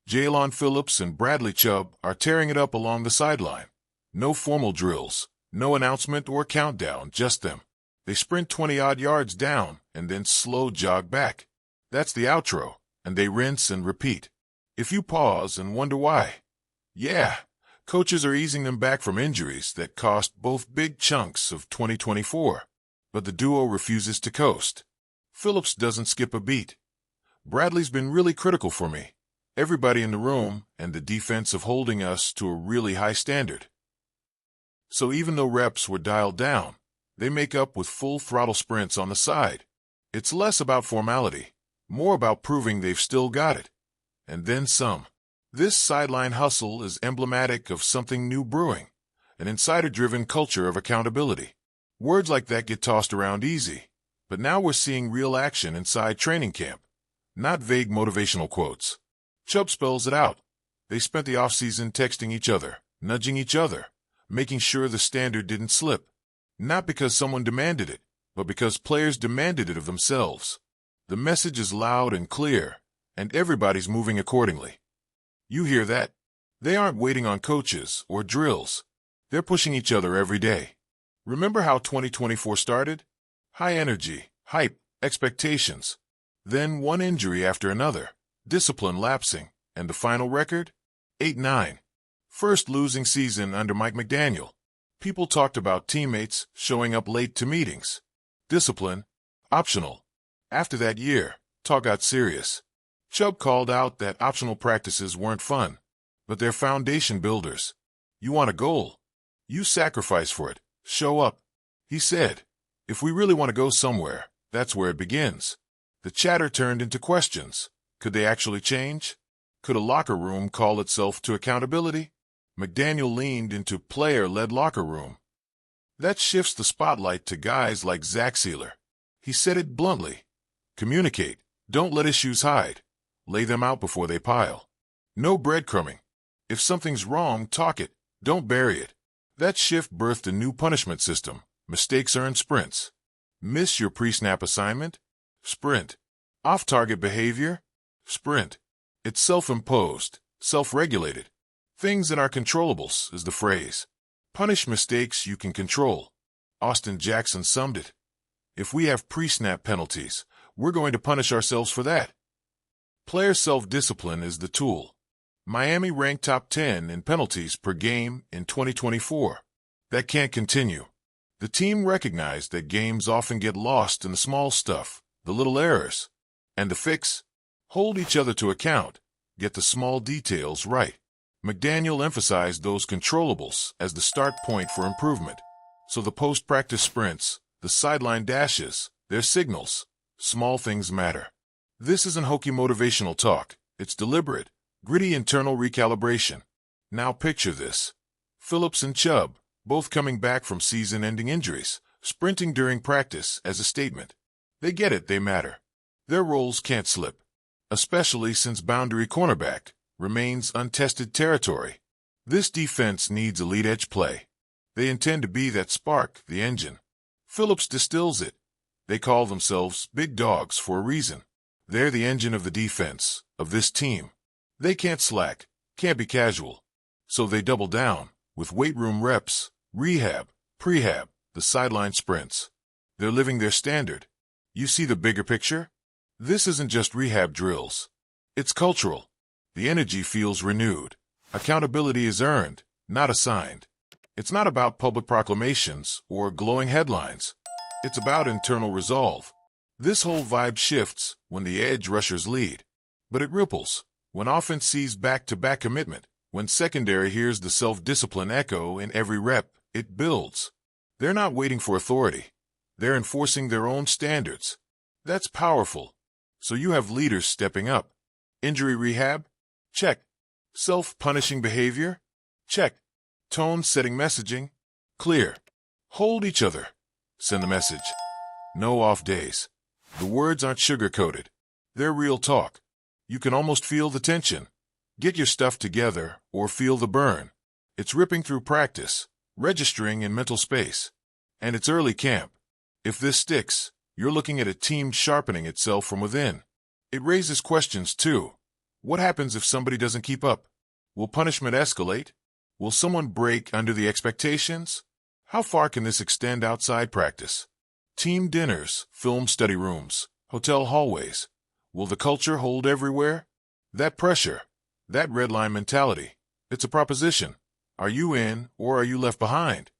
Jalen Phillips and Bradley Chubb are tearing it up along the sideline. No formal drills, no announcement or countdown, just them. They sprint 20-odd yards down and then slow jog back. That's the outro, and they rinse and repeat. If you pause and wonder why, yeah, coaches are easing them back from injuries that cost both big chunks of 2024. But the duo refuses to coast. Phillips doesn't skip a beat. Bradley's been really critical for me. Everybody in the room and the defense of holding us to a really high standard. So even though reps were dialed down, they make up with full throttle sprints on the side. It's less about formality, more about proving they've still got it. And then some. This sideline hustle is emblematic of something new brewing, an insider-driven culture of accountability. Words like that get tossed around easy, but now we're seeing real action inside training camp, not vague motivational quotes. Chubb spells it out. They spent the offseason texting each other, nudging each other, making sure the standard didn't slip. Not because someone demanded it, but because players demanded it of themselves. The message is loud and clear, and everybody's moving accordingly. You hear that? They aren't waiting on coaches or drills. They're pushing each other every day. Remember how 2024 started? High energy, hype, expectations. Then one injury after another, discipline lapsing, and the final record? 8-9. First losing season under Mike McDaniel. People talked about teammates showing up late to meetings. Discipline, optional. After that year, talk got serious. Chubb called out that optional practices weren't fun, but they're foundation builders. You want a goal? You sacrifice for it. Show up. He said, if we really want to go somewhere, that's where it begins. The chatter turned into questions. Could they actually change? Could a locker room call itself to accountability? McDaniel leaned into player-led locker room. That shifts the spotlight to guys like Zach Sealer. He said it bluntly. Communicate. Don't let issues hide. Lay them out before they pile. No breadcrumbing. If something's wrong, talk it. Don't bury it. That shift birthed a new punishment system. Mistakes earn sprints. Miss your pre-snap assignment? Sprint. Off-target behavior? Sprint. It's self-imposed, self-regulated. Things that are controllables is the phrase. Punish mistakes you can control. Austin Jackson summed it. If we have pre-snap penalties, we're going to punish ourselves for that. Player self-discipline is the tool. Miami ranked top 10 in penalties per game in 2024. That can't continue. The team recognized that games often get lost in the small stuff, the little errors. And the fix? Hold each other to account. Get the small details right. McDaniel emphasized those controllables as the start point for improvement. So the post-practice sprints, the sideline dashes, their signals, small things matter. This isn't hokey motivational talk. It's deliberate, gritty internal recalibration. Now picture this. Phillips and Chubb, both coming back from season-ending injuries, sprinting during practice as a statement. They get it, they matter. Their roles can't slip, especially since boundary cornerback remains untested territory. This defense needs elite edge play. They intend to be that spark, the engine. Phillips distills it. They call themselves big dogs for a reason. They're the engine of the defense, of this team. They can't slack, can't be casual. So they double down with weight room reps, rehab, prehab, the sideline sprints. They're living their standard. You see the bigger picture? This isn't just rehab drills. It's cultural. The energy feels renewed. Accountability is earned, not assigned. It's not about public proclamations or glowing headlines. It's about internal resolve. This whole vibe shifts when the edge rushers lead. But it ripples when offense sees back-to-back commitment. When secondary hears the self-discipline echo in every rep, it builds. They're not waiting for authority. They're enforcing their own standards. That's powerful. So you have leaders stepping up. Injury rehab? Check. Self-punishing behavior? Check. Tone-setting messaging? Clear. Hold each other. Send the message. No off days. The words aren't sugar-coated. They're real talk. You can almost feel the tension. Get your stuff together or feel the burn. It's ripping through practice, registering in mental space. And it's early camp. If this sticks, you're looking at a team sharpening itself from within. It raises questions too. What happens if somebody doesn't keep up? Will punishment escalate? Will someone break under the expectations? How far can this extend outside practice? Team dinners, film study rooms, hotel hallways. Will the culture hold everywhere? That pressure, that red line mentality, it's a proposition. Are you in or are you left behind?